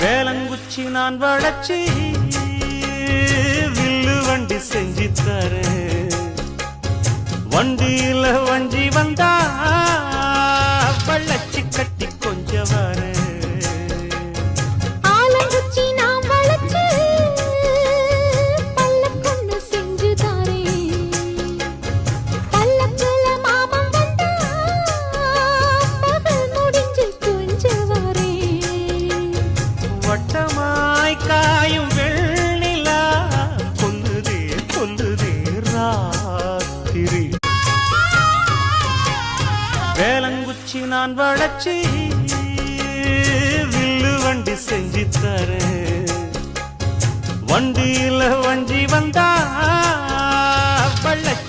வேலங்குச்சி நான் வளச்சி வில்லு வண்டி செஞ்சு தரேன். வண்டியில வஞ்சி வந்தா வள்ளச்சி கட்டி கொஞ்சம் வரேன். வட்டமாய் காயும் வெள்ளிலா கொல்லுதே கொல்லுதே ராத்திரி. வேலங்குச்சி நான் வளச்சி வில்லு வண்டி செஞ்சு தரேன். வண்டியில வஞ்சி வந்தா வள்ளச்சி